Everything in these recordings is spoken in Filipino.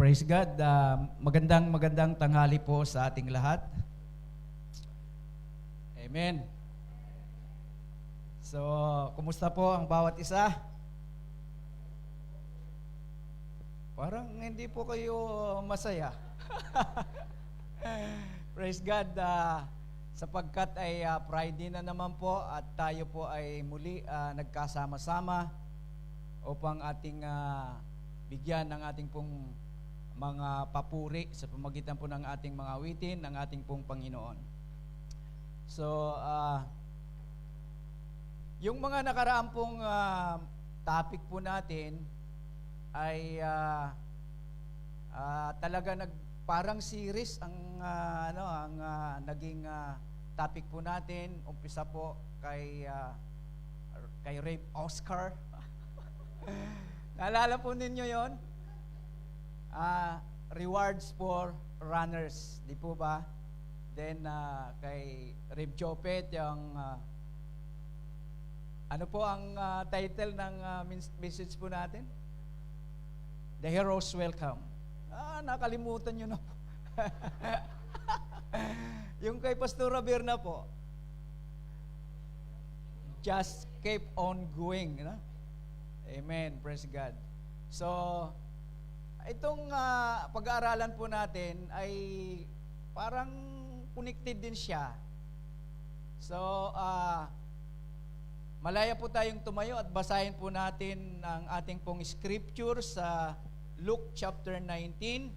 Praise God. Magandang tanghali po sa ating lahat. Amen. So, kumusta po ang bawat isa? Parang hindi po kayo masaya. Praise God. Sapagkat ay Friday na naman po at tayo po ay muli nagkasama-sama upang ating bigyan ng ating pong mga papuri sa pamagitan po ng ating mga awitin, ng ating pong Panginoon. So, yung mga nakaraan pong topic po natin ay talaga parang series ang naging topic po natin. Umpisa po kay Rev Oscar. Naalala po ninyo yon? Rewards for runners, di po ba? Then kay Rev Jopet, yung ano po ang title ng message po natin? The Heroes Welcome. Nakalimutan nyo na po. Yung kay Pastora Berna po, just keep on going. You know? Amen. Praise God. So, itong pag-aaralan po natin ay parang connected din siya. So, malaya po tayong tumayo at basahin po natin ang ating pong scripture sa Luke chapter 19,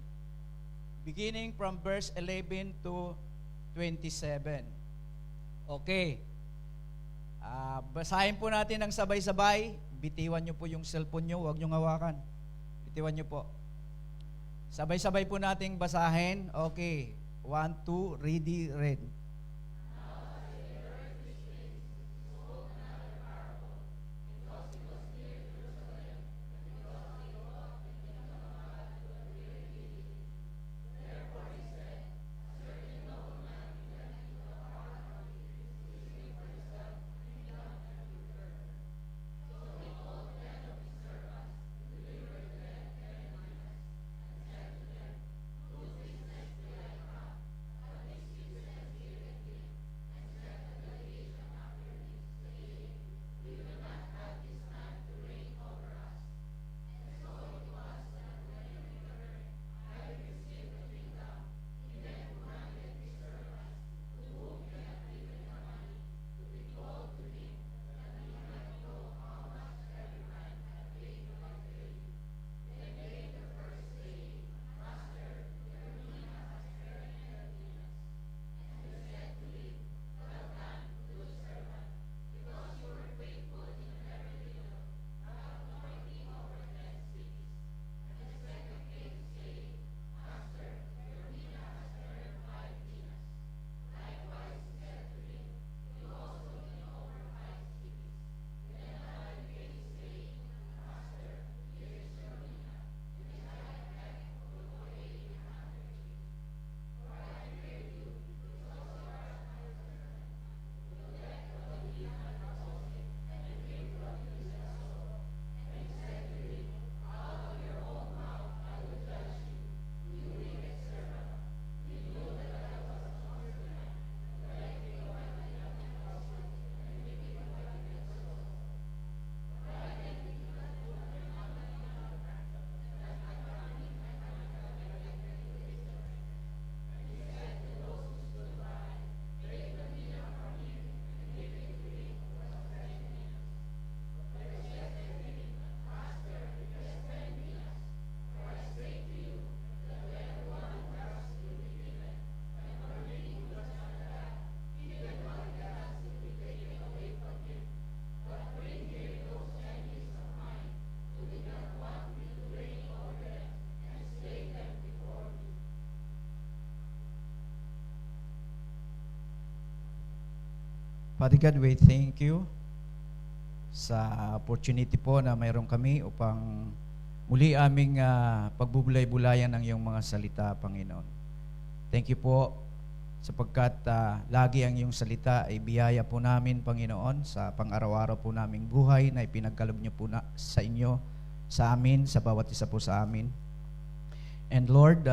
beginning from verse 11 to 27. Okay. Basahin po natin ng sabay-sabay. Bitiwan nyo po yung cellphone nyo, huwag nyo hawakan. Bitiwan nyo po. Sabay-sabay po nating basahin. Okay. 1, 2, ready, read. Father God, we thank you sa opportunity po na mayroon kami upang muli aming pagbubulay-bulayan ng iyong mga salita, Panginoon. Thank you po sapagkat lagi ang iyong salita ay biyaya po namin, Panginoon, sa pang-araw-araw po naming buhay na ipinagkaloob niyo po sa inyo, sa amin, sa bawat isa po sa amin. And Lord,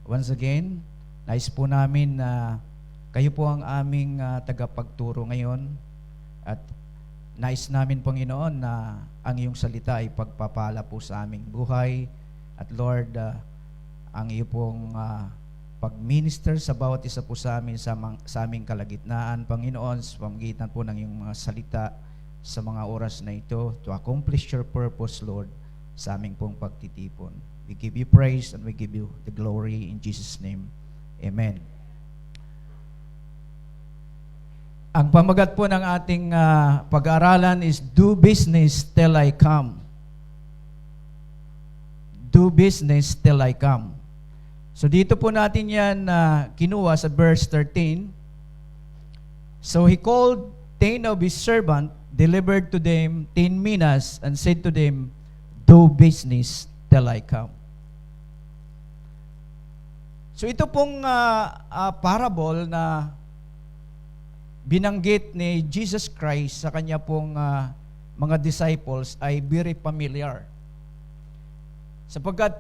once again, nais po namin na kayo po ang aming tagapagturo ngayon at nais namin, Panginoon, na ang iyong salita ay pagpapala po sa aming buhay. At Lord, ang iyo pong pag-minister sa bawat isa po sa amin sa aming kalagitnaan, Panginoon, sa pamamagitan po ng iyong mga salita sa mga oras na ito to accomplish your purpose, Lord, sa aming pong pagtitipon. We give you praise and we give you the glory in Jesus' name. Amen. Ang pamagat po ng ating pag-aaralan is do business till I come. Do business till I come. So dito po natin yan kinuha sa verse 13. So he called 10 of his servant, delivered to them 10 minas, and said to them, do business till I come. So ito pong parable na binanggit ni Jesus Christ sa kanya pong mga disciples ay very familiar. Sapagkat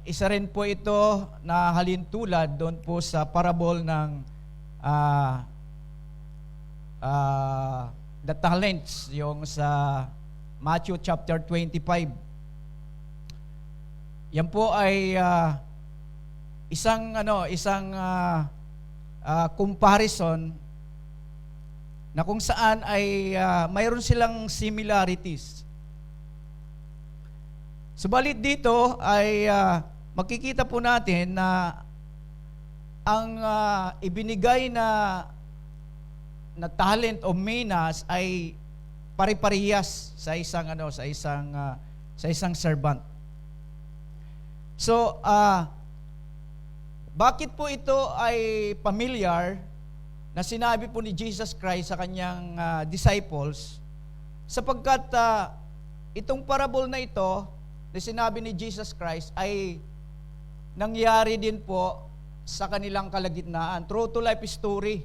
isa rin po ito na halintulad doon po sa parable ng the talents, yung sa Matthew chapter 25. Yan po ay isang comparison na kung saan ay mayroon silang similarities. Subalit dito ay makikita po natin na ang ibinigay na talent o minas ay pare-parehas sa isang servant. So, bakit po ito ay familiar na sinabi po ni Jesus Christ sa kanyang disciples? Sapagkat itong parable na ito na sinabi ni Jesus Christ ay nangyari din po sa kanilang kalagitnaan. True to life story.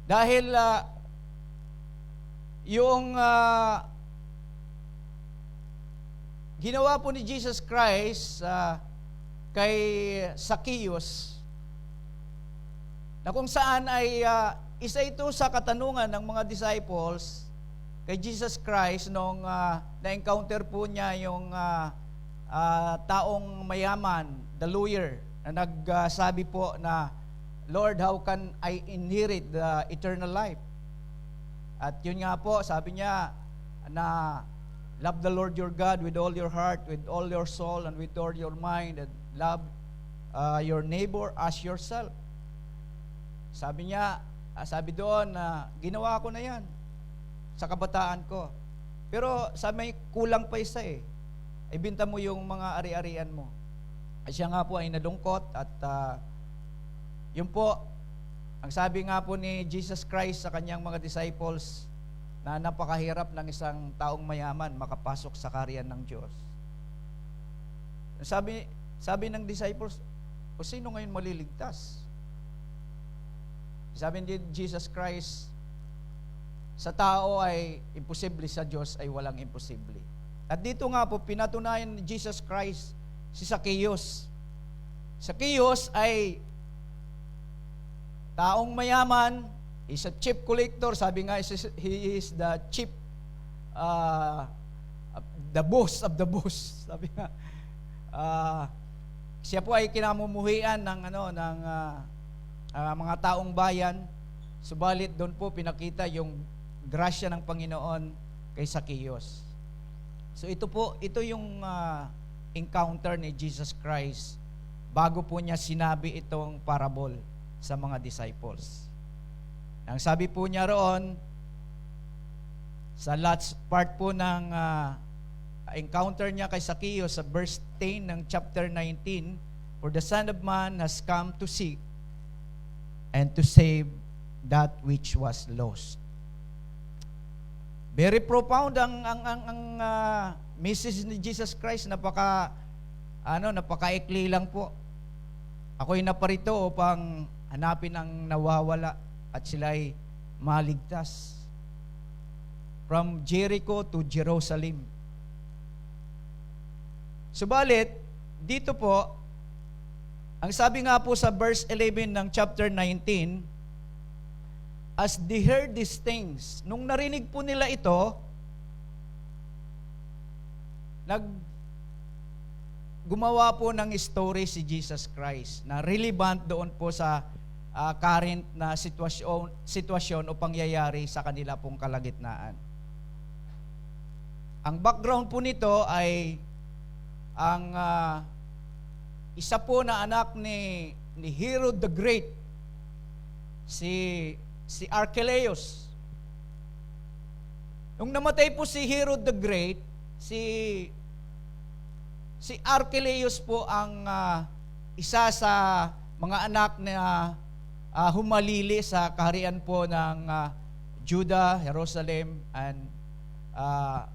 Dahil yung ginawa po ni Jesus Christ kay Zacchaeus, na kung saan ay isa ito sa katanungan ng mga disciples kay Jesus Christ nung na-encounter po niya yung taong mayaman, the lawyer, na nagsabi po na, Lord, how can I inherit the eternal life? At yun nga po, sabi niya na love the Lord your God with all your heart, with all your soul, and with all your mind, and love your neighbor as yourself. Sabi niya, sabi doon na ginawa ko na yan sa kabataan ko. Pero sabi, kulang pa isa eh. Ibinta mo yung mga ari-arian mo. At siya nga po ay nalungkot at yun po, ang sabi nga po ni Jesus Christ sa kanyang mga disciples na napakahirap ng isang taong mayaman makapasok sa kaharian ng Diyos. Sabi ng disciples, o sino ngayon maliligtas? Sabi ni Jesus Christ, sa tao ay imposible, sa Diyos ay walang imposible. At dito nga po, pinatunayan ni Jesus Christ si Zacchaeus. Zacchaeus ay taong mayaman, is a chief collector. Sabi nga, he is the chief, the boss of the boss. Sabi nga, siya po ay kinamumuhian ng mga taong bayan. Subalit doon po pinakita yung grasya ng Panginoon kay Zacchaeus. So ito yung encounter ni Jesus Christ bago po niya sinabi itong parable sa mga disciples. Ang sabi po niya roon, sa last part po ng encounter niya kay Zacchaeus sa verse 10 ng chapter 19, for the Son of Man has come to seek and to save that which was lost. Very profound ang message ni Jesus Christ. Napakaikli lang po. Ako'y naparito upang hanapin ang nawawala at sila'y maligtas. From Jericho to Jerusalem. Subalit, dito po, ang sabi nga po sa verse 11 ng chapter 19, as they heard these things, nung narinig po nila ito, gumawa po ng story si Jesus Christ na relevant doon po sa current na sitwasyon o pangyayari sa kanila pong kalagitnaan. Ang background po nito ay ang isa po na anak ni Herod the Great, si Archelaus. Nung namatay po si Herod the Great, si Archelaus po ang isa sa mga anak na humalili sa kaharian po ng Judah, Jerusalem, and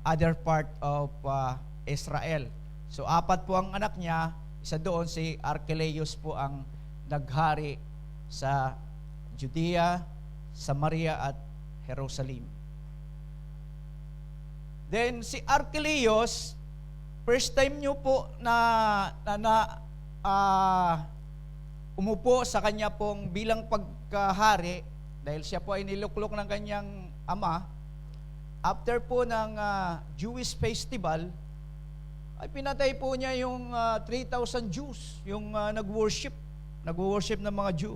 other part of Israel. So, 4 po ang anak niya. Isa doon, si Archelaus po ang naghari sa Judea, Samaria, at Jerusalem. Then, si Archelaus, first time nyo po umupo sa kanya pong bilang pagkahari, dahil siya po ay niluklok ng kanyang ama, after po ng Jewish festival, ay pinatay po niya yung 3,000 Jews, yung nag-worship ng mga Jew.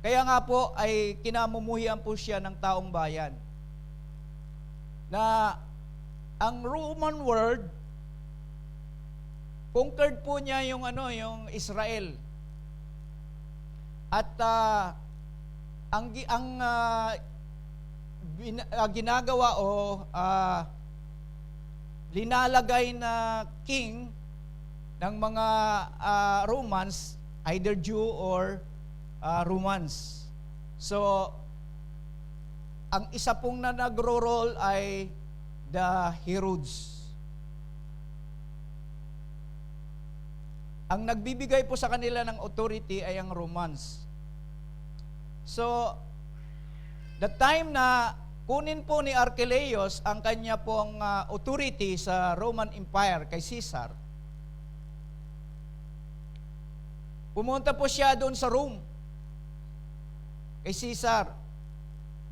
Kaya nga po ay kinamumuhian po siya ng taong bayan. Na ang Roman world, conquered po niya yung Israel. At ginagawa o linalagay na king ng mga Romans, either Jew or Romans. So, ang isa pong na nagro-role ay the Herods. Ang nagbibigay po sa kanila ng authority ay ang Romans. So, the time na kunin po ni Archelaus ang kanya pong authority sa Roman Empire kay Caesar, pumunta po siya doon sa Rome kay Caesar.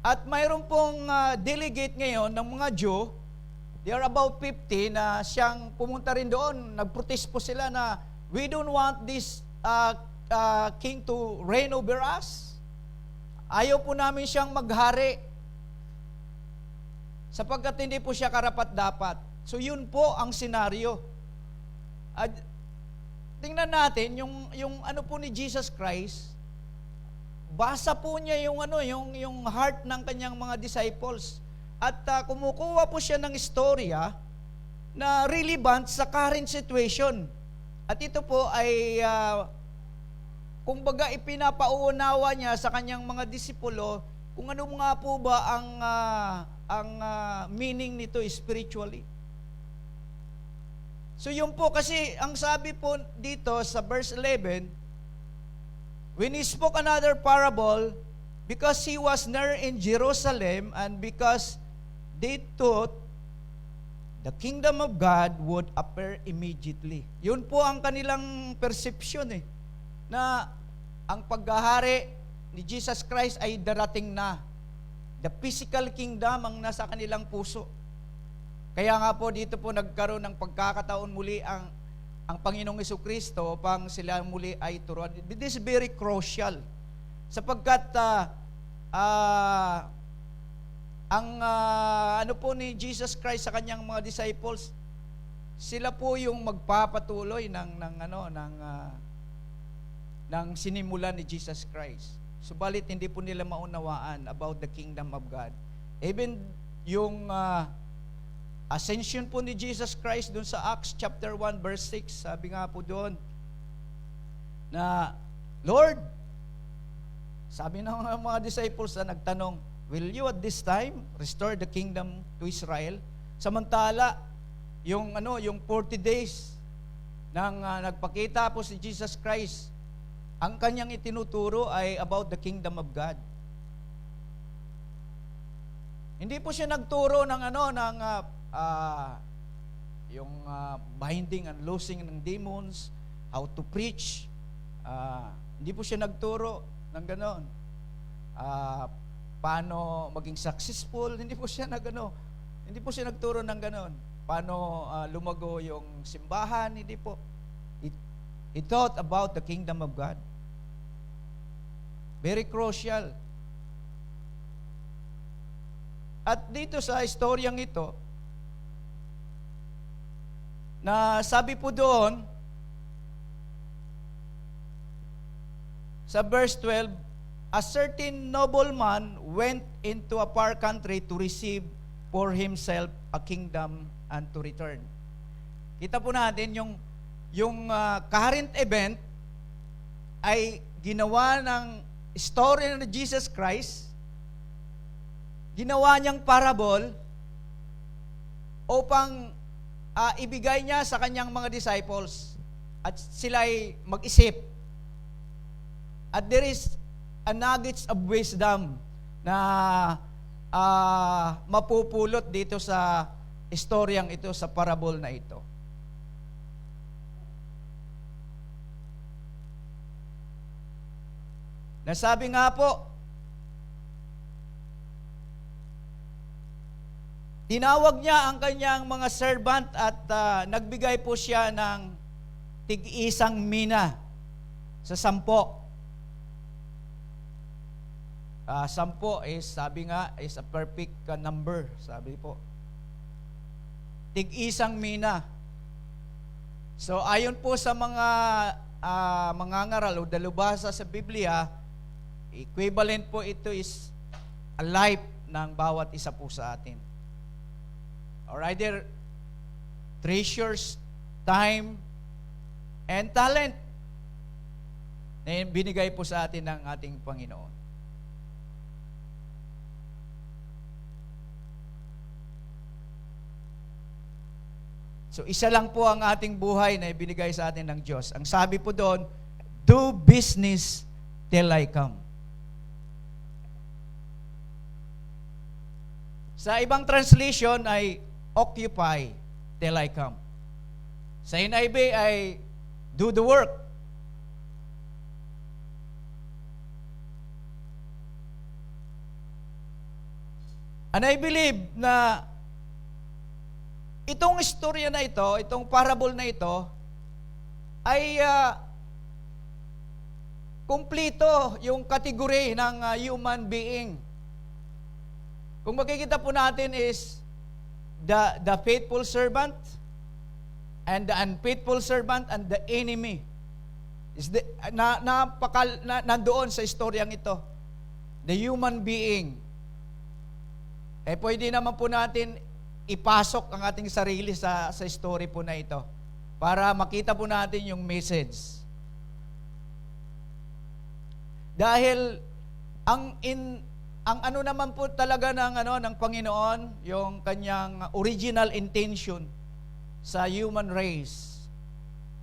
At mayroon pong delegate ngayon ng mga Jew, they are about 50, na siyang pumunta rin doon. Nag-protest po sila na, we don't want this king to reign over us. Ayaw po namin siyang maghari sapagkat hindi po siya karapat-dapat. So yun po ang senaryo. At tingnan natin yung ano po ni Jesus Christ. Basa po niya yung heart ng kanyang mga disciples. At kumukuha po siya ng istorya na relevant sa current situation. At ito po ay kumbaga ipinapauunawa niya sa kanyang mga disipulo kung ano nga po ba ang meaning nito spiritually. So yun po kasi ang sabi po dito sa verse 11, when he spoke another parable, because he was near in Jerusalem and because they thought the kingdom of God would appear immediately. Yun po ang kanilang perception na ang paghahari ni Jesus Christ ay darating na. The physical kingdom ang nasa kanilang puso. Kaya nga po dito po nagkaroon ng pagkakataon muli ang Panginoong Jesucristo upang sila muli ay turuan. This is very crucial. Sapagkat ano po ni Jesus Christ sa kanyang mga disciples, sila po yung magpapatuloy ng sinimulan ni Jesus Christ. Subalit hindi po nila maunawaan about the kingdom of God. Even yung ascension po ni Jesus Christ doon sa Acts chapter 1 verse 6, sabi nga po doon na, Lord, sabi ng mga disciples na nagtanong, will you at this time restore the kingdom to Israel? Samantala, yung 40 days nang nagpakita po si Jesus Christ, ang kanyang itinuturo ay about the kingdom of God. Hindi po siya nagturo ng yung binding and loosing ng demons, how to preach. Hindi po siya nagturo ng ganon. Paano maging successful, hindi po siya hindi po siya nagturo ng ganon. Paano lumago yung simbahan, hindi po. He taught about the kingdom of God. Very crucial. At dito sa istoryang ito, na sabi po doon, sa verse 12, a certain nobleman went into a far country to receive for himself a kingdom and to return. Kita po natin yung current event ay ginawa ng story ng Jesus Christ, ginawa niyang parable upang ibigay niya sa kanyang mga disciples at sila ay mag-isip. At there is a nuggets of wisdom na mapupulot dito sa istoryang ito, sa parable na ito. Nasabi nga po, tinawag niya ang kanyang mga servant at nagbigay po siya ng tig-isang mina sa 10. 10 is, sabi nga, is a perfect number, sabi po. Tig-isang mina. So, ayon po sa mga mangangaral o dalubhasa sa Biblia, equivalent po ito is a life ng bawat isa po sa atin. Or either treasures, time, and talent na binigay po sa atin ng ating Panginoon. So, isa lang po ang ating buhay na ibinigay sa atin ng Diyos. Ang sabi po doon, do business till I come. Sa ibang translation ay occupy till I come. Sa NIV ay do the work. And I believe na itong istorya na ito, itong parable na ito, ay kumplito yung kategory ng human being. Kung makikita po natin is the faithful servant and the unfaithful servant and the enemy. Is nandoon sa istoryang ito. The human being. Pwede naman po natin ipasok ang ating sarili sa story po na ito para makita po natin yung message. Dahil ang ano naman po talaga ng Panginoon, yung kanyang original intention sa human race.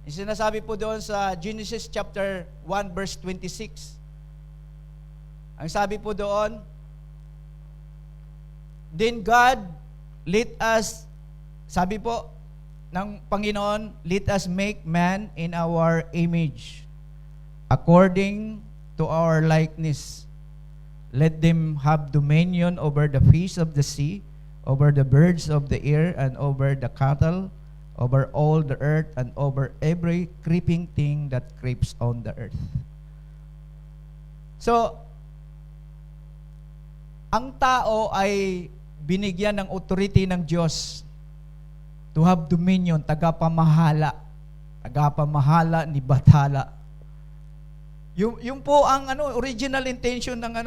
Yung sinasabi po doon sa Genesis chapter 1 verse 26. Ang sabi po doon, then God let us, sabi po ng Panginoon, let us make man in our image, according to our likeness. Let them have dominion over the fish of the sea, over the birds of the air, and over the cattle, over all the earth, and over every creeping thing that creeps on the earth. So, ang tao ay binigyan ng authority ng Diyos to have dominion, tagapamahala ni Bathala. Yung po ang original intention ng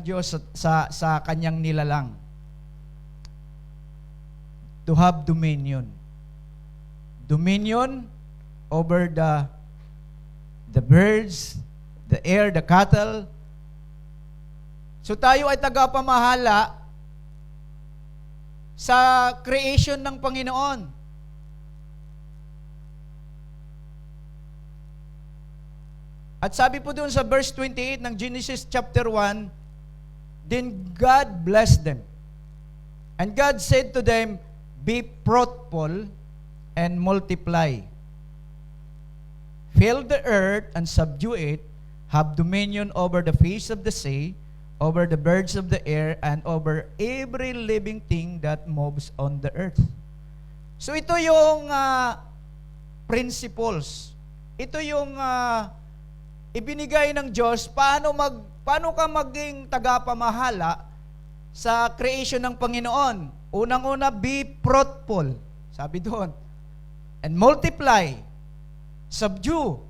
Diyos sa kanyang nilalang. To have dominion. Dominion over the birds, the air, the cattle. So tayo ay tagapamahala sa creation ng Panginoon. At sabi po doon sa verse 28 ng Genesis chapter 1, then God blessed them. And God said to them, be fruitful and multiply. Fill the earth and subdue it, have dominion over the face of the sea, over the birds of the air, and over every living thing that moves on the earth. So ito yung principles. Ito yung ibinigay ng Diyos paano ka maging tagapamahala sa creation ng Panginoon. Unang-una, be fruitful. Sabi doon. And multiply, subdue,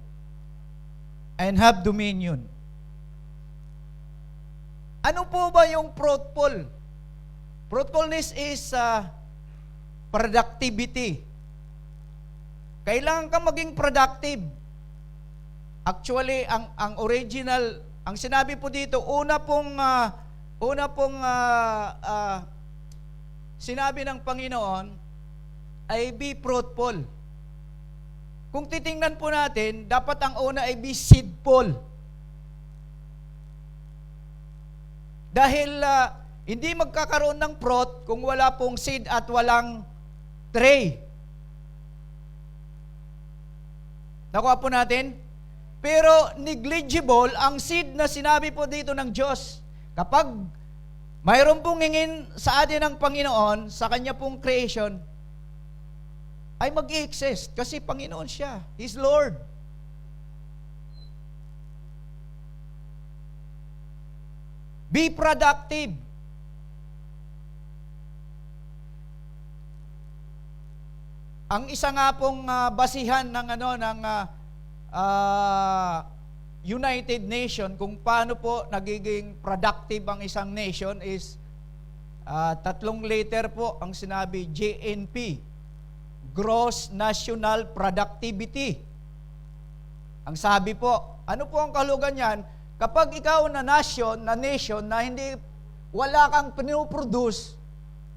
and have dominion. Ano po ba yung fruitful? Fruitfulness is productivity. Kailangan ka maging productive. Actually, ang original, ang sinabi po dito, una pong sinabi ng Panginoon ay be fruitful. Kung titingnan po natin, dapat ang una ay be seedful. Dahil hindi magkakaroon ng fruit kung wala pong seed at walang tray. Nakuha po natin? Pero negligible ang seed na sinabi po dito ng Diyos. Kapag mayroon pong hingin sa atin ng Panginoon, sa Kanya pong creation, ay mag-i-exist kasi Panginoon siya. He's Lord. Be productive. Ang isa nga pong basihan ng United Nation kung paano po nagiging productive ang isang nation is 3 letter po ang sinabi, GNP. Gross National Productivity. Ang sabi po, ano po ang kahulugan niyan? Kapag ikaw na nation na hindi, wala kang pinoproduce,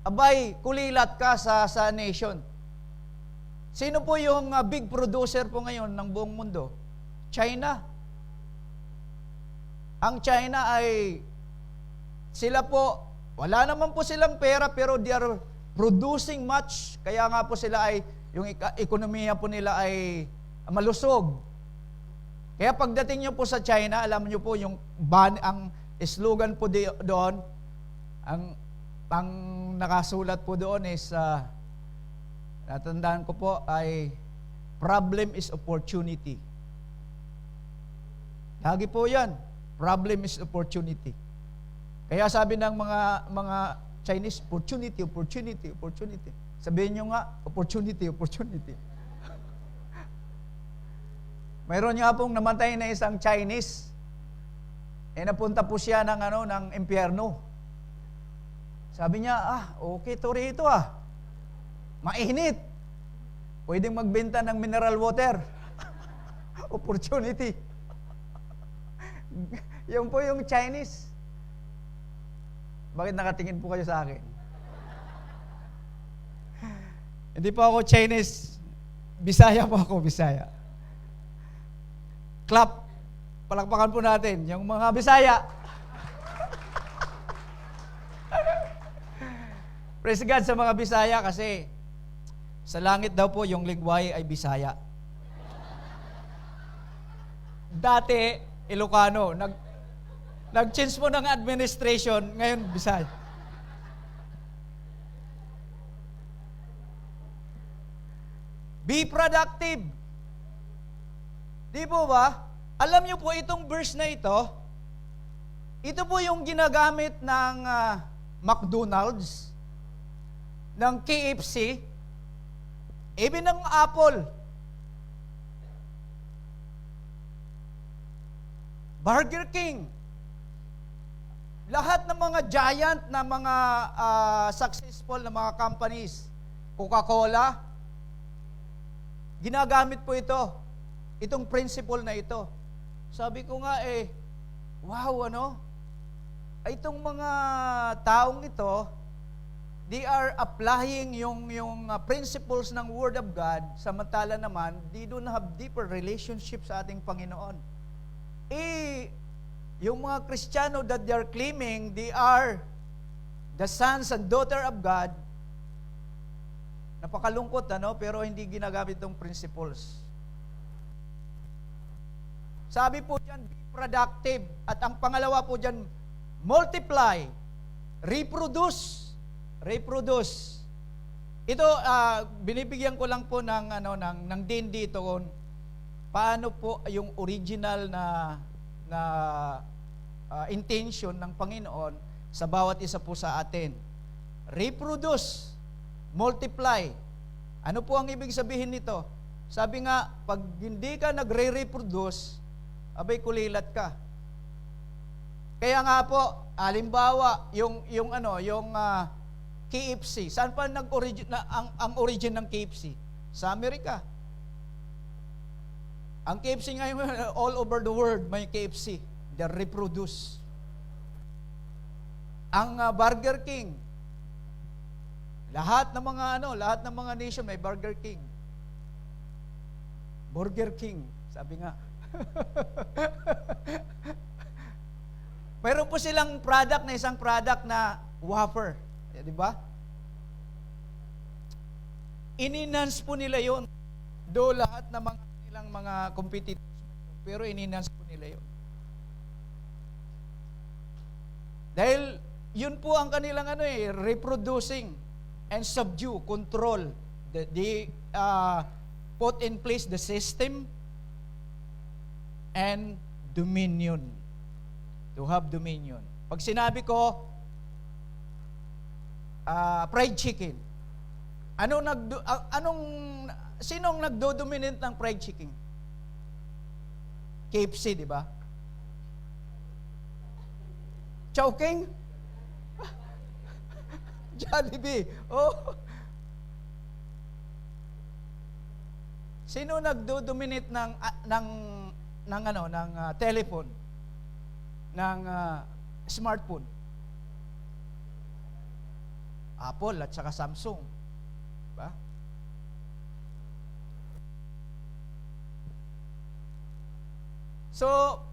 abay, kulilat ka sa nation. Sino po yung big producer po ngayon ng buong mundo? China. Ang China ay, sila po, wala naman po silang pera, pero they are producing much. Kaya nga po sila ay, yung ekonomiya po nila ay malusog. Kaya pagdating nyo po sa China, alam nyo po yung ang slogan po doon, ang nakasulat po doon is, natandaan ko po ay, problem is opportunity. Lagi po yan, problem is opportunity. Kaya sabi ng mga Chinese, opportunity. Sabihin nyo nga, opportunity. Mayroon nga pong namatay na isang Chinese. Napunta po siya ng impyerno. Sabi niya, okay to rito mainit. Pwedeng magbenta ng mineral water. Opportunity. Yung po yung Chinese. Bakit nakatingin po kayo sa akin? Hindi po ako Chinese. Bisaya po ako, Bisaya. Clap. Palakpakan po natin yung mga Bisaya. Praise God sa mga Bisaya kasi sa langit daw po yung lingwahe ay Bisaya. Dati, Ilocano. Nag-change po ng administration, ngayon Bisaya. Be productive. Di po ba? Alam niyo po itong verse na ito po yung ginagamit ng McDonald's, ng KFC, even ng Apple, Burger King, lahat ng mga giant na mga successful na mga companies, Coca-Cola, ginagamit po itong principle na ito. Sabi ko nga wow, itong mga taong ito, they are applying yung principles ng Word of God, samantala naman, they don't have deeper relationship sa ating Panginoon. Yung mga Kristiyano that they are claiming they are the sons and daughter of God, Napakalungkot, pero hindi ginagamit itong principles. Sabi po dyan, be productive. At ang pangalawa po dyan, multiply. Reproduce. Reproduce. Ito, binibigyan ko lang po ng din dito kung paano po yung original na intention ng Panginoon sa bawat isa po sa atin. Reproduce. Multiply. Ano po ang ibig sabihin nito? Sabi nga, pag hindi ka nagre-reproduce, abay kulilat ka. Kaya nga po, halimbawa, yung KFC. Saan pa ang origin ng KFC? Sa Amerika. Ang KFC ngayon, all over the world may KFC. They reproduce. Ang Burger King. Lahat ng mga nation may Burger King. Burger King, sabi nga. Mayroon po silang isang product na Whopper. Di ba? In-enhance po nila yon. Do lahat ng mga competitors, pero in-enhance po nila yon. Dahil yun po ang kanilang reproducing and subdue, control. They put in place the system and dominion. To have dominion. Pag sinabi ko, fried chicken. Sinong nagdo-dominate ng fried chicken? KFC, di ba? Chowking? Jollibee. Oh. Sino nagdo-dominate ng telephone? Ng smartphone? Apple at saka Samsung. Diba? So,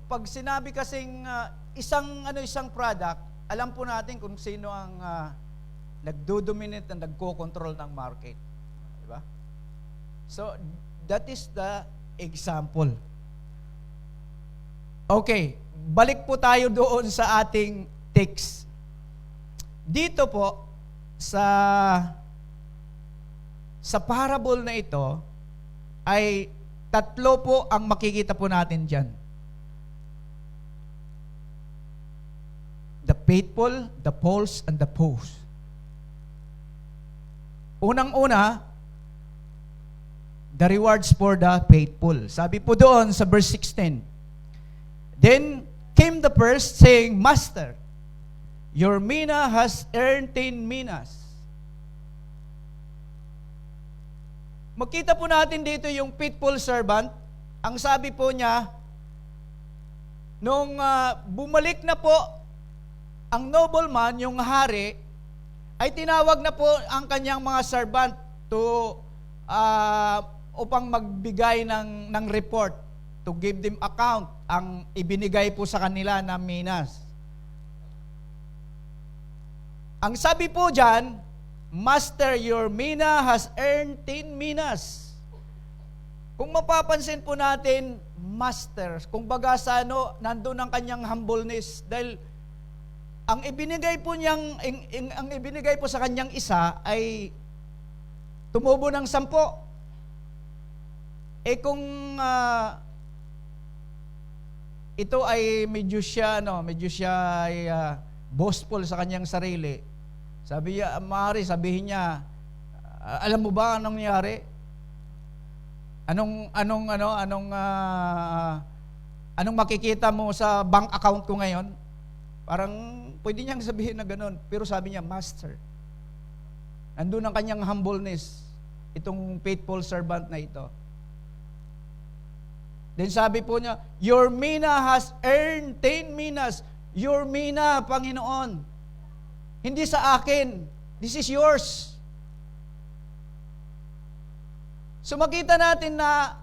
pag sinabi kasing isang product, alam po natin kung sino ang nagdo-dominate at nagko-control ng market. Diba? So, that is the example. Okay, balik po tayo doon sa ating text. Dito po, sa parable na ito, ay tatlo po ang makikita po natin dyan. The faithful, the false, and the false. Unang-una, the rewards for the faithful. Sabi po doon sa verse 16, Then came the first, saying, Master, your mina has earned 10 minas. Makita po natin dito yung faithful servant. Ang sabi po niya, nung bumalik na po ang nobleman, yung hari, ay tinawag na po ang kanyang mga servant upang magbigay ng report, to give them account, ang ibinigay po sa kanila na minas. Ang sabi po dyan, Master, your mina has earned 10 minas. Kung mapapansin po natin, Master, kung baga sa nandun ang kanyang humbleness, dahil ang ibinigay po sa kanyang isa ay tumubo ng 10. Kung ito ay medyo siya ay boastful sa kanyang sarili. Sabi niya, maaari sabihin niya, alam mo ba anong nangyari? Anong makikita mo sa bank account ko ngayon? Parang pwede niyang sabihin na gano'n. Pero sabi niya, Master. Nandun ang kanyang humbleness, itong faithful servant na ito. Then sabi po niya, your mina has earned 10 minas. Your mina, Panginoon. Hindi sa akin. This is yours. So makita natin na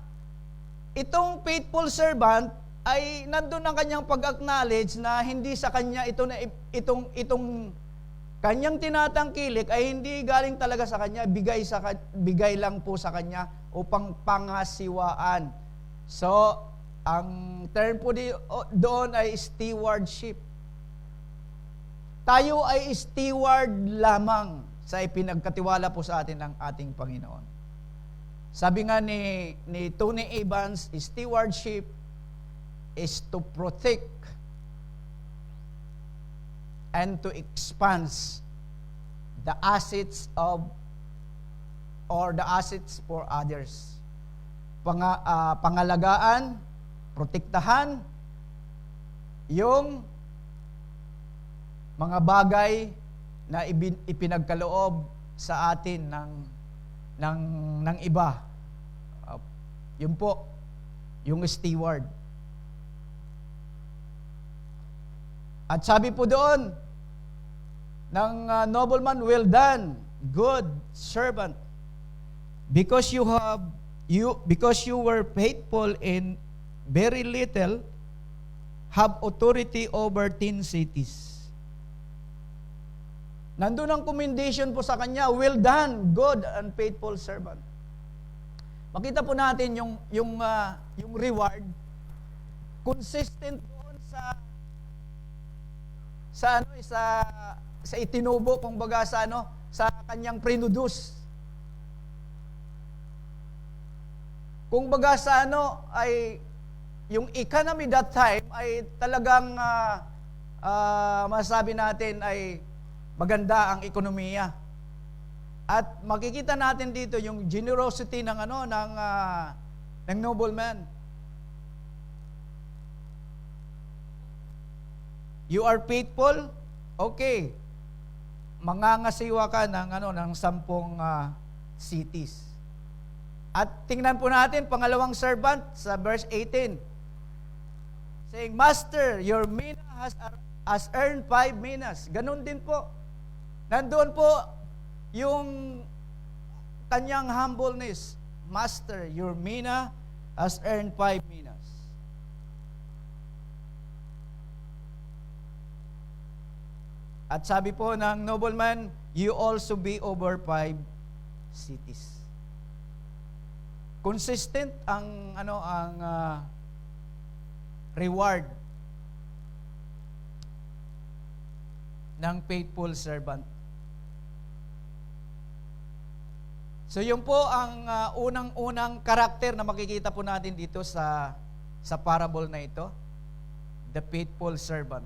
itong faithful servant ay nandun ang kanyang pag-acknowledge na hindi sa kanya itong kanyang tinatangkilik ay hindi galing talaga sa kanya, bigay lang po sa kanya upang pangasiwaan. So, ang term po doon ay stewardship. Tayo ay steward lamang sa ipinagkatiwala po sa atin ng ating Panginoon. Sabi nga ni Tony Evans, stewardship is to protect and to expand the assets the assets for others. Pangalagaan, protektahan yung mga bagay na ipinagkaloob sa atin ng iba. Yun po, yung steward. At sabi po doon ng nobleman, well done, good servant, because you were faithful in very little, have authority over 10 cities. Nandun ang commendation po sa kanya, well done, good and faithful servant. Makita po natin yung reward consistent doon sa itinubo, kumbaga sa kanyang produce. Kumbaga sa ay yung economy that time ay talagang masabi natin ay maganda ang ekonomiya. At makikita natin dito yung generosity ng nobleman. You are faithful, okay. Mangangasiwa ka ng 10 cities. At tingnan po natin pangalawang servant sa verse 18. Saying, Master, your mina has earned 5 minas. Ganun din po. Nandoon po yung kanyang humbleness. Master, your mina has earned 5 minas. At sabi po ng nobleman, you also be over 5 cities. Consistent ang reward ng faithful servant. So yun po ang unang-unang karakter na makikita po natin dito sa parable na ito, the faithful servant.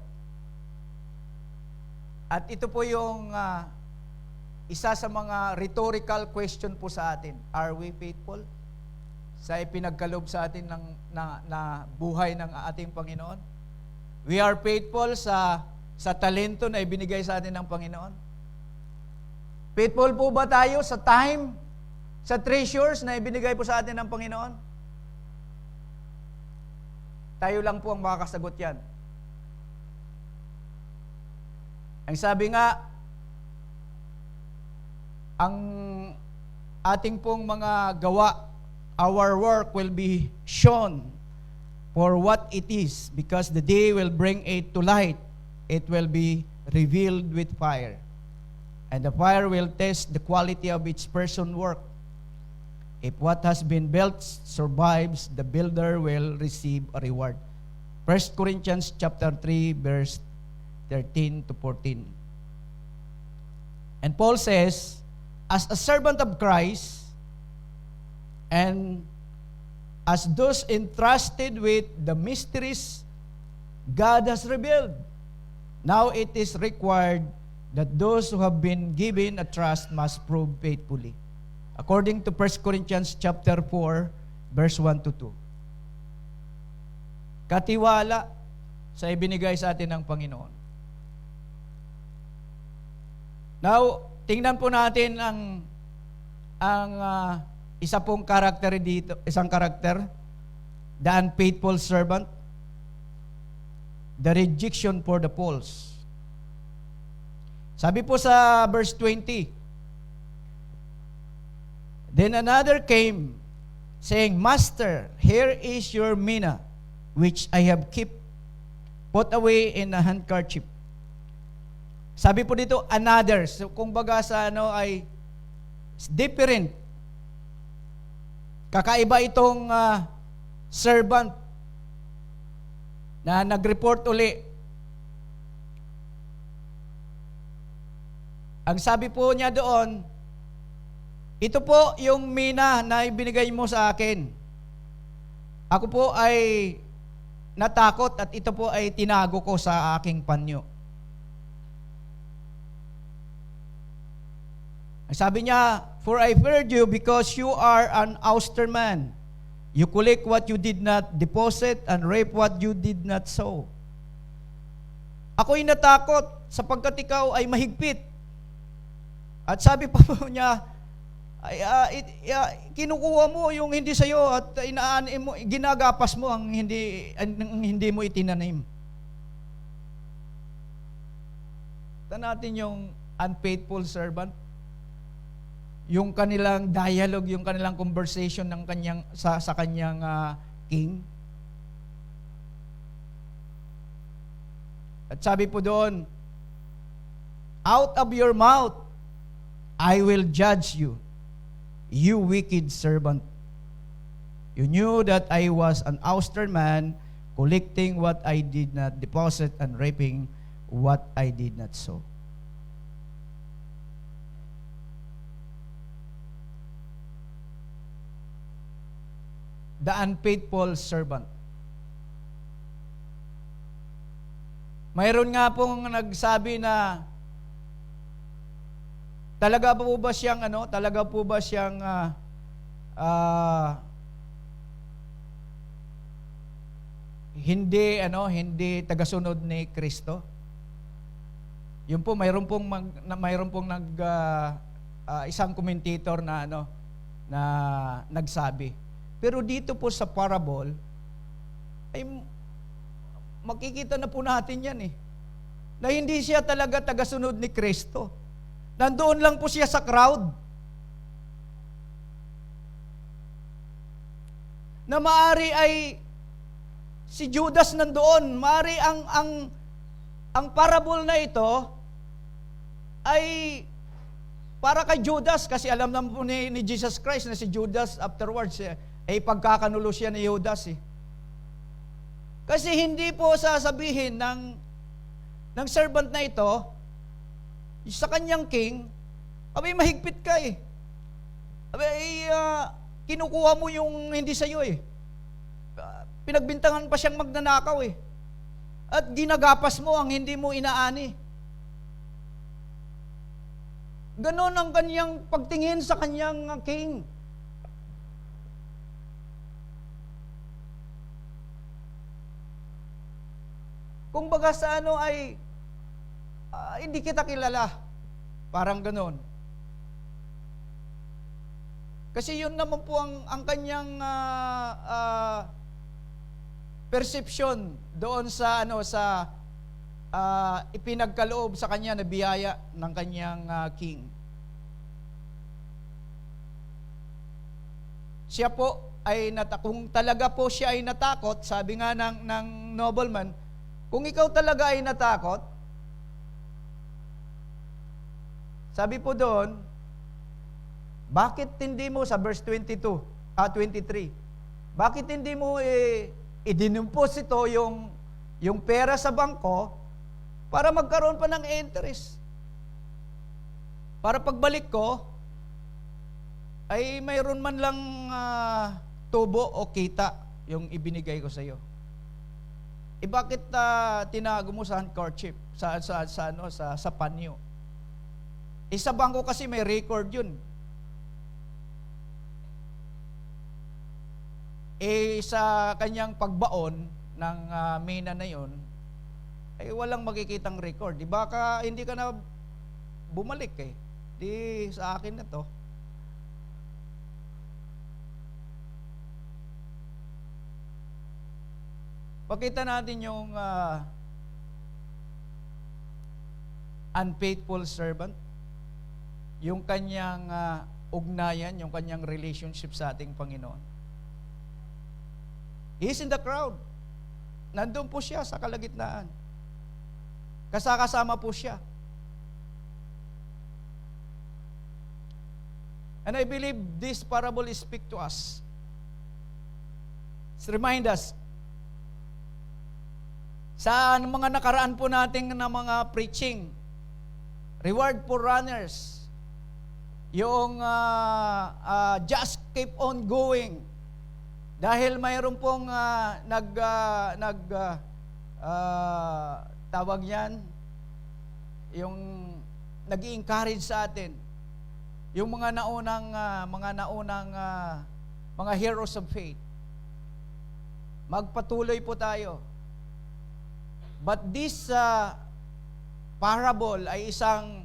At ito po yung isa sa mga rhetorical question po sa atin. Are we faithful sa ipinagkaloob sa atin na buhay ng ating Panginoon? We are faithful sa talento na ibinigay sa atin ng Panginoon? Faithful po ba tayo sa time, sa treasures na ibinigay po sa atin ng Panginoon? Tayo lang po ang makakasagot yan. Ang sabi nga, ang ating pong mga gawa, our work will be shown for what it is, because the day will bring it to light. It will be revealed with fire. And the fire will test the quality of each person's work. If what has been built survives, the builder will receive a reward. 1 Corinthians chapter 3, verse 13 to 14. And Paul says, as a servant of Christ, and as those entrusted with the mysteries God has revealed, now it is required that those who have been given a trust must prove faithfully. According to 1 Corinthians chapter 4, verse 1 to 2. Katiwala sa ibinigay sa atin ng Panginoon. Now, tingnan po natin ang isa pong karakter dito, isang karakter, the unfaithful servant, the rejection for the false. Sabi po sa verse 20, then another came, saying, Master, here is your mina, which I have kept, put away in a handkerchief. Sabi po dito, another. So, kung baga sa ano ay different. Kakaiba itong servant na nag-report uli. Ang sabi po niya doon, ito po yung mina na ibinigay mo sa akin. Ako po ay natakot at ito po ay tinago ko sa aking panyo. Ang sabi niya, for I feared you because you are an ouster man. You collect what you did not deposit and reap what you did not sow. Ako'y natakot sapagkat ikaw ay mahigpit. At sabi pa po niya, kinukuha mo yung hindi sa'yo at ginagapas mo ang hindi mo itinanim. Tignan natin yung unfaithful servant. Yung kanilang dialogue, yung kanilang conversation ng kanyang sa kanyang king. At sabi po doon, out of your mouth I will judge you, you wicked servant. You knew that I was an ouster man, collecting what I did not deposit and reaping what I did not sow. The unfaithful servant. Mayroon nga pong nagsabi na talaga po ba siyang hindi tagasunod ni Kristo. Yun po mayroon pong isang commentator na nagsabi. Pero dito po sa parable, ay makikita na po natin yan na hindi siya talaga tagasunod ni Kristo. Nandoon lang po siya sa crowd. Na maari ay si Judas nandoon. Maari ang parable na ito ay para kay Judas kasi alam naman po ni Jesus Christ na si Judas afterwards ay pagkakanulo siya ni Judas . Kasi hindi po sasabihin ng servant na ito sa kanyang king, abay mahigpit ka Abay kinukuha mo yung hindi sa'yo Pinagbintangan pa siyang magnanakaw At ginagapas mo ang hindi mo inaani. Ganon ang kanyang pagtingin sa kanyang king. Kung baga sa ay hindi kita kilala. Parang ganon. Kasi yun naman po ang kanyang perception doon sa ipinagkaloob sa kanya na biyaya ng kanyang king. Siya po ay kung talaga po siya ay natakot, sabi nga ng nobleman, kung ikaw talaga ay natakot, sabi po doon, bakit hindi mo, sa verse 23, bakit hindi mo idinimposito yung pera sa bangko para magkaroon pa ng interest? Para pagbalik ko, ay mayroon man lang tubo o kita yung ibinigay ko sa iyo. Bakit tinago mo sa handkerchief, sa panyo? Sa bangko kasi may record yun. Sa kanyang pagbaon ng mina na yun, ay walang makikitang record. Baka hindi ka na bumalik Di sa akin na to. Pakita natin yung unfaithful servant, yung kanyang ugnayan, yung kanyang relationship sa ating Panginoon. He's in the crowd. Nandun po siya sa kalagitnaan. Kasama po siya. And I believe this parable speak to us. Remind us, sa mga nakaraan po nating na mga preaching, reward for runners, yung just keep on going. Dahil mayroon pong tawag yan, yung nag-i-encourage sa atin. Yung mga naunang mga heroes of faith. Magpatuloy po tayo. But this parable ay isang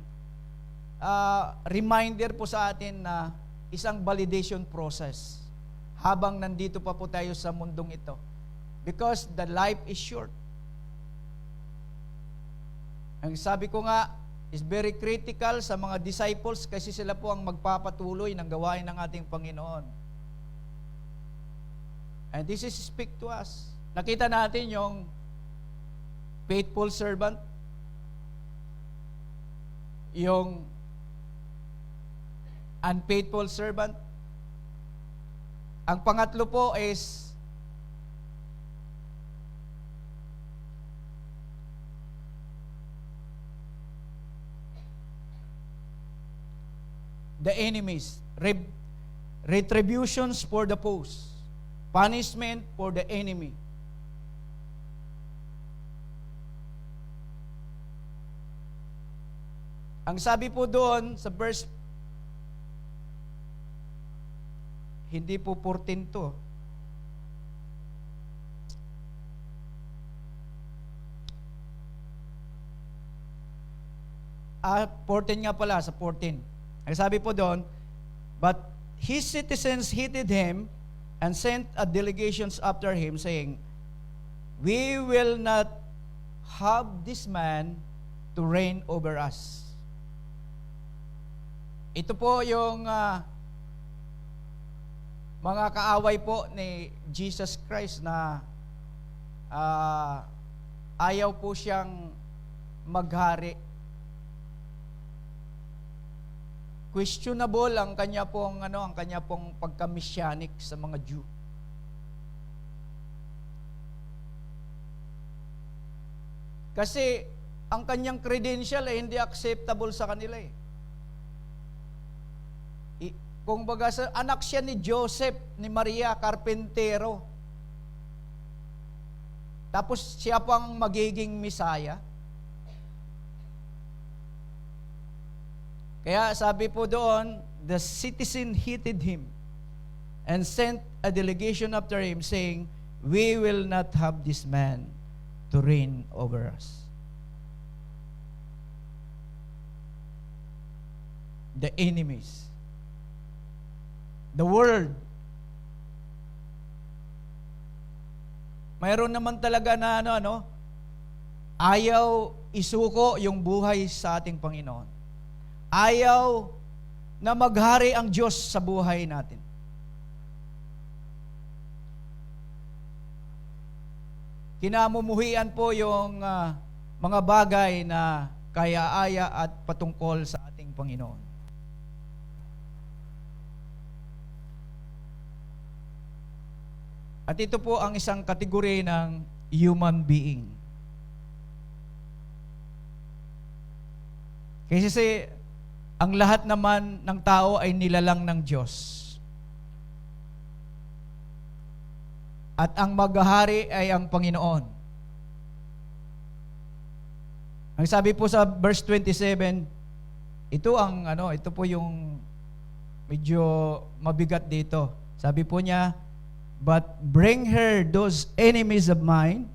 reminder po sa atin na isang validation process habang nandito pa po tayo sa mundong ito. Because the life is short. Ang sabi ko nga, is very critical sa mga disciples kasi sila po ang magpapatuloy ng gawain ng ating Panginoon. And this is speak to us. Nakita natin yung faithful servant, yung unfaithful servant. Ang pangatlo po is the enemies, retributions for the foes, punishment for the enemy. Ang sabi po doon sa verse, hindi po 14 to. 14 nga pala, sa 14. Ang sabi po doon, but his citizens hated him and sent a delegations after him, saying, we will not have this man to reign over us. Ito po yung mga kaaway po ni Jesus Christ na ayaw po siyang maghari. Questionable ang kanya pong pagka-messianic sa mga Jew. Kasi ang kanyang credential ay hindi acceptable sa kanila eh. Kung baga, anak siya ni Joseph, ni Maria, karpentero. Tapos siya pang magiging Misaya. Kaya sabi po doon, the citizen hated him and sent a delegation after him saying, we will not have this man to reign over us. The enemies. The world. Mayroon naman talaga na ayaw isuko yung buhay sa ating Panginoon. Ayaw na maghari ang Diyos sa buhay natin. Kinamumuhian po yung mga bagay na kaya-aya at patungkol sa ating Panginoon. At ito po ang isang kategori ng human being. Kasi ang lahat naman ng tao ay nilalang ng Diyos. At ang maghahari ay ang Panginoon. Ang sabi po sa verse 27, ito po yung medyo mabigat dito. Sabi po niya, but bring her those enemies of mine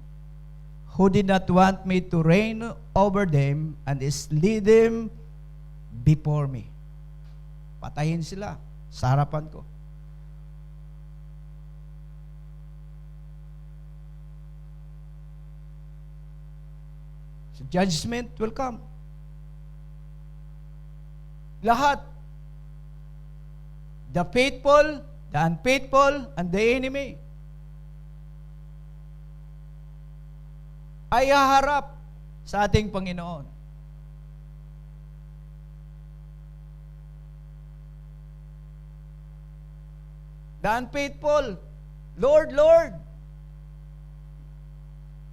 who did not want me to reign over them and lead them before me. Patayin sila sa harapan ko. So judgment will come. Lahat. The faithful, the unfaithful, and the enemy ay haharap sa ating Panginoon. The unfaithful, Lord, Lord,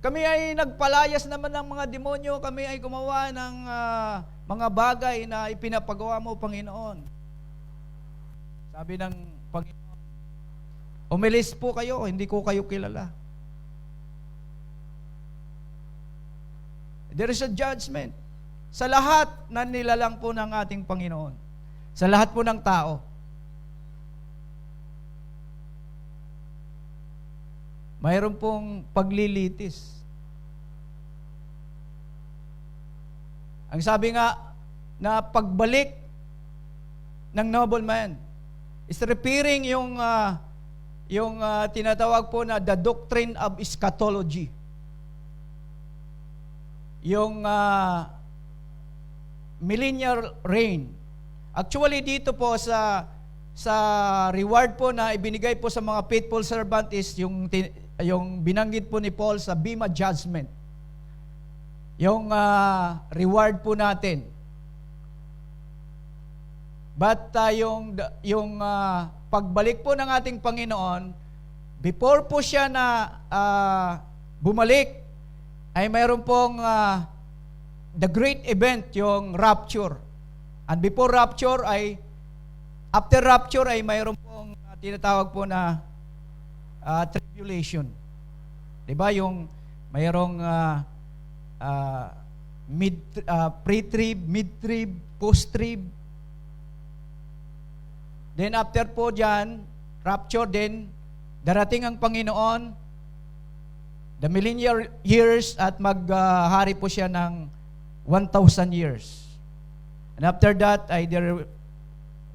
kami ay nagpalayas naman ng mga demonyo, kami ay gumawa ng mga bagay na ipinapagawa mo, Panginoon. Sabi ng Panginoon, umilis po kayo, hindi ko kayo kilala. There is a judgment sa lahat na nilalang po ng ating Panginoon, sa lahat po ng tao. Mayroon pong paglilitis. Ang sabi nga na pagbalik ng nobleman is repairing yung tinatawag po na the doctrine of eschatology. Yung millennial reign. Actually dito po sa reward po na ibinigay po sa mga faithful servant is yung binanggit po ni Paul sa Bema Judgment. Yung reward po natin. But yung pagbalik po ng ating Panginoon, before po siya na bumalik, ay mayroon pong the great event, yung rapture. And before rapture after rapture ay mayroon pong tinatawag po na tribulation. 'Di ba yung mayroong pre-trib, mid-trib, post-trib. Then after po diyan, rapture, then darating ang Panginoon, the millennial years, at maghari po siya ng 1,000 years. And after that ay there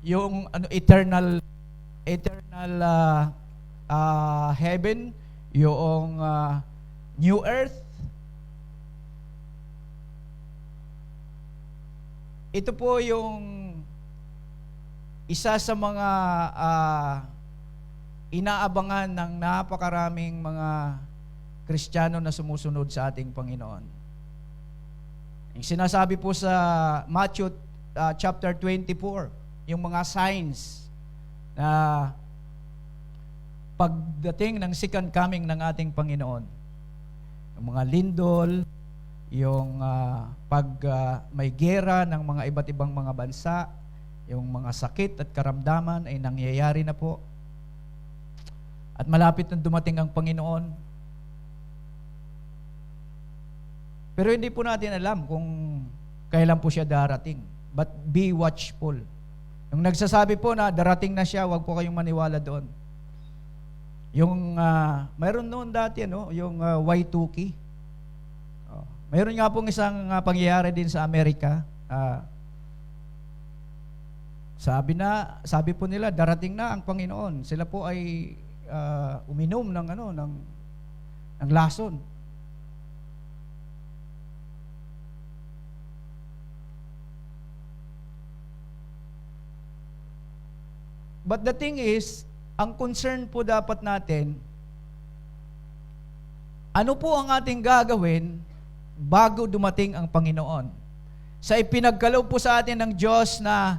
yung eternal heaven, yung new earth. Ito po yung isa sa mga inaabangan ng napakaraming mga Kristiyano na sumusunod sa ating Panginoon. Yung sinasabi po sa Matthew chapter 24, yung mga signs na pagdating ng second coming ng ating Panginoon. Yung mga lindol, yung pag may gera ng mga iba't ibang mga bansa, yung mga sakit at karamdaman ay nangyayari na po. At malapit na dumating ang Panginoon. Pero hindi po natin alam kung kailan po siya darating. But be watchful. Yung nagsasabi po na darating na siya, wag po kayong maniwala doon. Yung mayroon noon dati yung Y2K. Mayroon nga pong isang pangyayari din sa Amerika. Sabi po nila darating na ang Panginoon. Sila po ay uminom ng lason. But the thing is, ang concern po dapat natin, ano po ang ating gagawin bago dumating ang Panginoon? Sa ipinagkaloob po sa atin ng Diyos na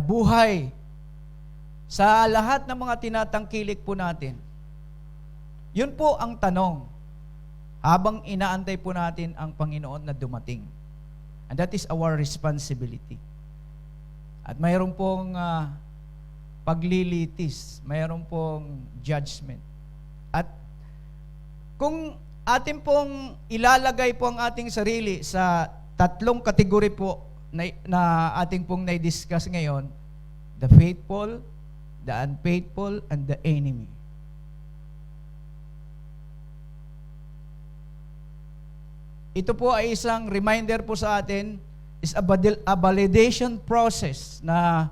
buhay, sa lahat ng mga tinatangkilik po natin. Yun po ang tanong, habang inaantay po natin ang Panginoon na dumating. And that is our responsibility. At mayroon pong paglilitis, mayroon pong judgment. At kung atin pong ilalagay po ang ating sarili sa tatlong kategory po na ating pong na-discuss ngayon, the faithful, the unfaithful, and the enemy. Ito po ay isang reminder po sa atin, is a validation process na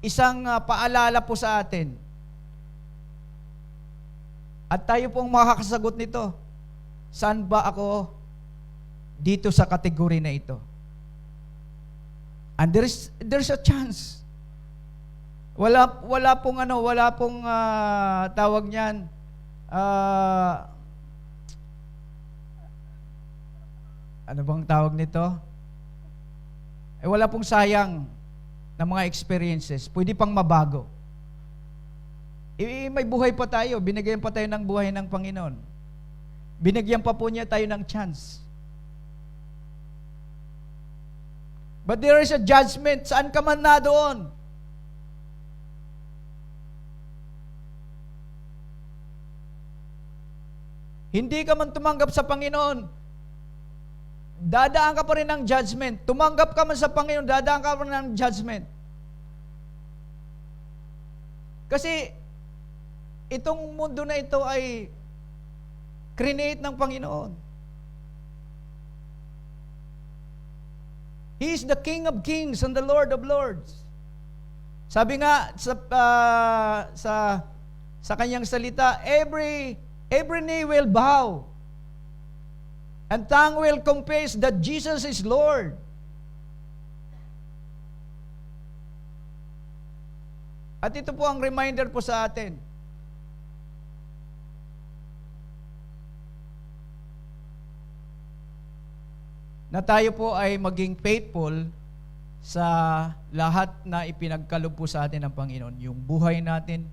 isang paalala po sa atin. At tayo pong makakasagot nito. Saan ba ako dito sa kategory na ito? And there's a chance. Wala pong tawag niyan. Ano bang tawag nito? Wala pong sayang na mga experiences. Pwede pang mabago. May buhay pa tayo. Binigyan pa tayo ng buhay ng Panginoon. Binigyan pa po niya tayo ng chance. But there is a judgment. Saan ka man na doon? Hindi ka man tumanggap sa Panginoon, dadaan ka pa rin ng judgment. Tumanggap ka man sa Panginoon, dadaan ka pa rin ng judgment. Kasi, itong mundo na ito ay create ng Panginoon. He is the King of Kings and the Lord of Lords. Sabi nga sa kanyang salita, every knee will bow and tongue will confess that Jesus is Lord. At ito po ang reminder po sa atin. Na tayo po ay maging faithful sa lahat na ipinagkaloob po sa atin ng Panginoon. Yung buhay natin,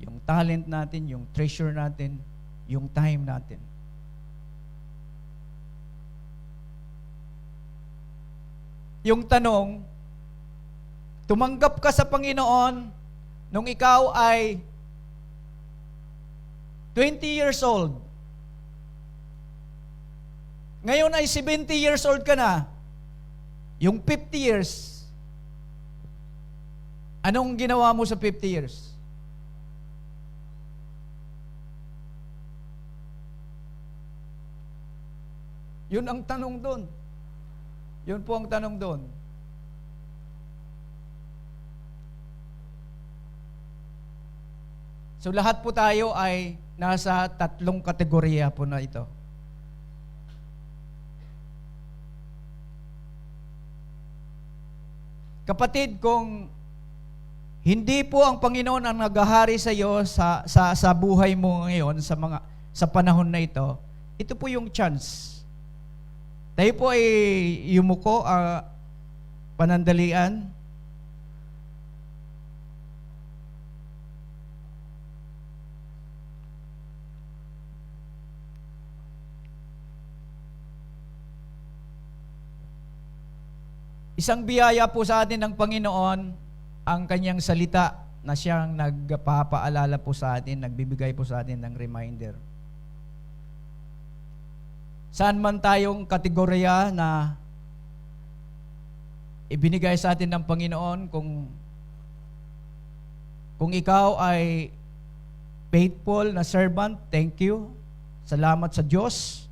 yung talent natin, yung treasure natin, yung time natin. Yung tanong, tumanggap ka sa Panginoon nung ikaw ay 20 years old. Ngayon ay 70 years old ka na. Yung 50 years, anong ginawa mo sa 50 years? Yun ang tanong doon. Yun po ang tanong doon. So lahat po tayo ay nasa tatlong kategorya po na ito. Kapatid, kung hindi po ang Panginoon ang naghahari sa iyo sa buhay mo ngayon, sa panahon na ito po yung chance. Tayo po ay yumuko, panandalian. Isang biyaya po sa atin ng Panginoon ang kanyang salita na siyang nagpapaalala po sa atin, nagbibigay po sa atin ng reminder. Saan man tayong kategorya na ibinigay sa atin ng Panginoon, kung ikaw ay faithful na servant, thank you. Salamat sa Diyos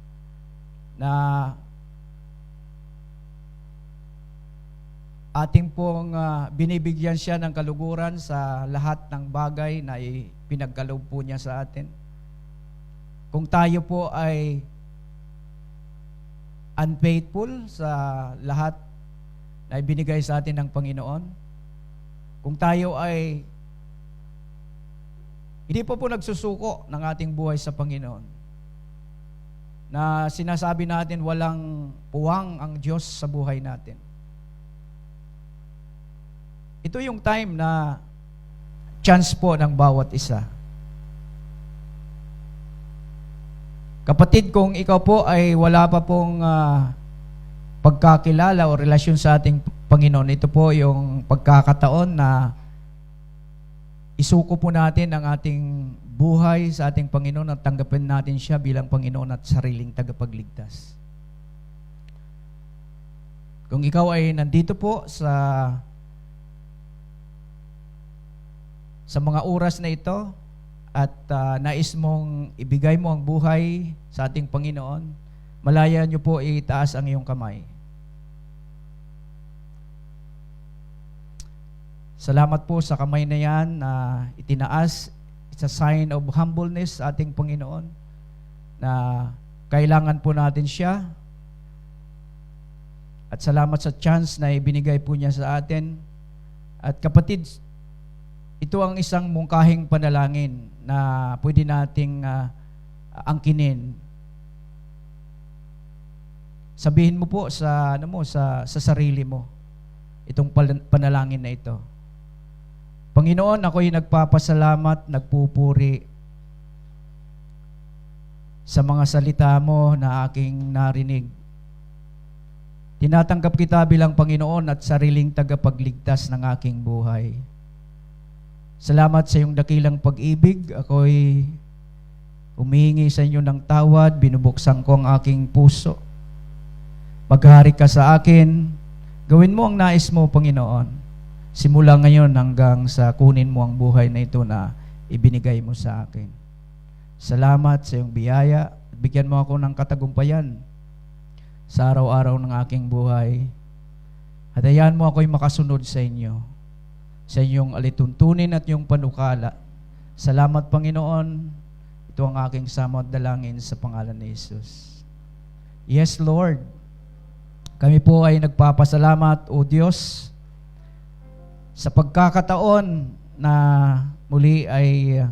na ating pong binibigyan siya ng kaluguran sa lahat ng bagay na pinagkaloob po niya sa atin. Kung tayo po ay unfaithful sa lahat na ibinigay sa atin ng Panginoon, kung tayo ay hindi po nagsusuko ng ating buhay sa Panginoon, na sinasabi natin walang puwang ang Diyos sa buhay natin, ito yung time na chance po ng bawat isa. Kapatid, kung ikaw po ay wala pa pong pagkakilala o relasyon sa ating Panginoon, ito po yung pagkakataon na isuko po natin ang ating buhay sa ating Panginoon at tanggapin natin siya bilang Panginoon at sariling tagapagligtas. Kung ikaw ay nandito po sa mga oras na ito at nais mong ibigay mo ang buhay sa ating Panginoon, malaya nyo po itaas ang iyong kamay. Salamat po sa kamay na yan na itinaas. It's a sign of humbleness sa ating Panginoon na kailangan po natin siya. At salamat sa chance na ibinigay po niya sa atin. At kapatid, ito ang isang mungkahing panalangin na pwede nating angkinin. Sabihin mo po sa sa sarili mo itong panalangin na ito. Panginoon, ako'y nagpapasalamat, nagpupuri sa mga salita mo na aking narinig. Tinatanggap kita bilang Panginoon at sariling tagapagligtas ng aking buhay. Salamat sa iyong dakilang pag-ibig. Ako'y humihingi sa inyo ng tawad, binubuksan ko ang aking puso. Maghari ka sa akin, gawin mo ang nais mo, Panginoon. Simula ngayon hanggang sa kunin mo ang buhay na ito na ibinigay mo sa akin. Salamat sa iyong biyaya. Bigyan mo ako ng katagumpayan sa araw-araw ng aking buhay. At hayaan mo ako'y makasunod sa inyo, sa inyong alituntunin at iyong panukala. Salamat, Panginoon. Ito ang aking samot dalangin sa pangalan ni Jesus. Yes, Lord. Kami po ay nagpapasalamat, O Diyos, sa pagkakataon na muli ay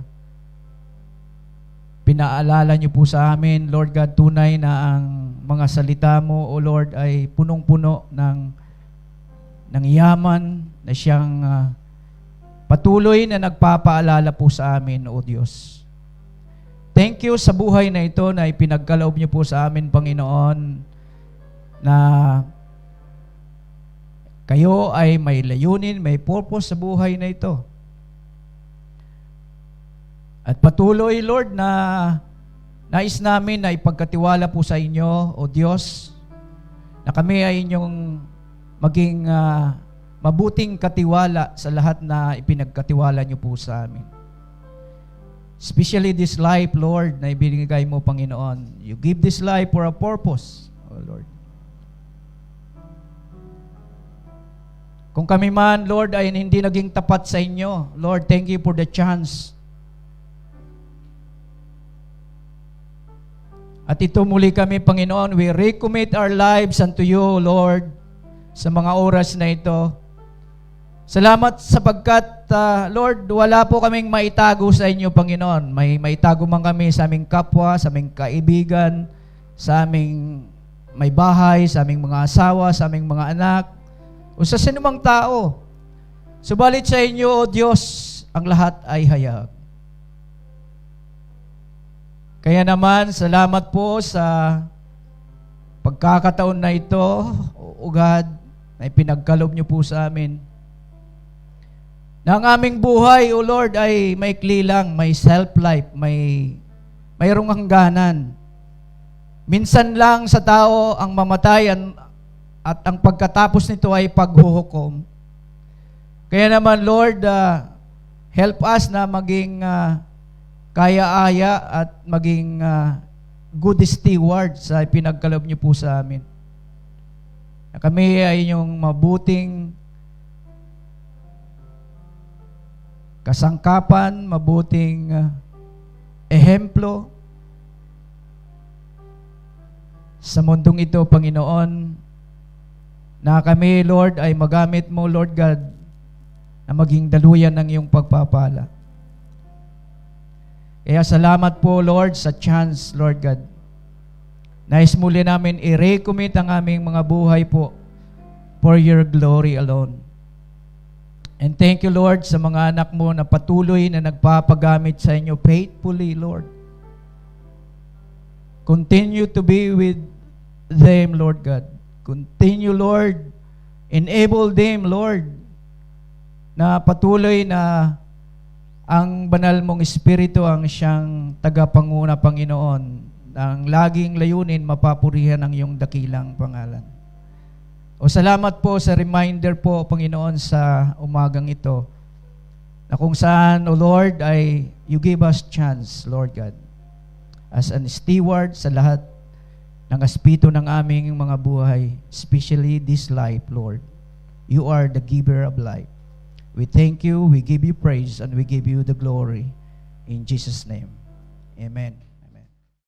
pinaalala niyo po sa amin, Lord God, tunay na ang mga salita mo, O Lord, ay punong-puno ng yaman na siyang patuloy na nagpapaalala po sa amin, O Diyos. Thank you sa buhay na ito na ipinagkaloob niyo po sa amin, Panginoon, na kayo ay may layunin, may purpose sa buhay na ito. At patuloy, Lord, na nais namin na ipagkatiwala po sa inyo, O Diyos, na kami ay inyong maging mabuting katiwala sa lahat na ipinagkatiwala niyo po sa amin. Especially this life, Lord, na ibinigay mo, Panginoon. You give this life for a purpose, O Lord. Kung kami man, Lord, ay hindi naging tapat sa inyo, Lord, thank you for the chance. At ito muli kami, Panginoon, we recommit our lives unto you, Lord, sa mga oras na ito. Salamat sapagkat, Lord, wala po kaming maitago sa inyo, Panginoon. May maitago man kami sa aming kapwa, sa aming kaibigan, sa aming may bahay, sa aming mga asawa, sa aming mga anak, o sa sinumang tao. Subalit sa inyo, O Diyos, ang lahat ay hayag. Kaya naman, salamat po sa pagkakataon na ito, O God, na ipinagkaloob niyo po sa amin. Na ang aming buhay, O Lord, ay maikli lang, may self-life, mayroong hangganan. Minsan lang sa tao ang mamatayan at ang pagkatapos nito ay paghuhukom. Kaya naman, Lord, help us na maging kaya-aya at maging good steward sa pinagkaloob niyo po sa amin. Na kami ay inyong mabuting kasangkapan, mabuting ehemplo sa mundong ito, Panginoon, na kami, Lord, ay magamit mo, Lord God, na maging daluyan ng iyong pagpapala. Kaya salamat po, Lord, sa chance, Lord God. Nais muli namin i-recommit ang aming mga buhay po for your glory alone. And thank you, Lord, sa mga anak mo na patuloy na nagpapagamit sa inyo faithfully, Lord. Continue to be with them, Lord God. Continue, Lord, enable them, Lord, na patuloy na ang banal mong Espiritu ang siyang tagapanguna, Panginoon, ang laging layunin, mapapurihan ang iyong dakilang pangalan. O salamat po sa reminder po, Panginoon, sa umagang ito, na kung saan, O Lord, ay you give us chance, Lord God, as an steward sa lahat ng aspeto ng aming mga buhay, especially this life, Lord. You are the giver of life. We thank you, we give you praise, and we give you the glory. In Jesus' name, amen.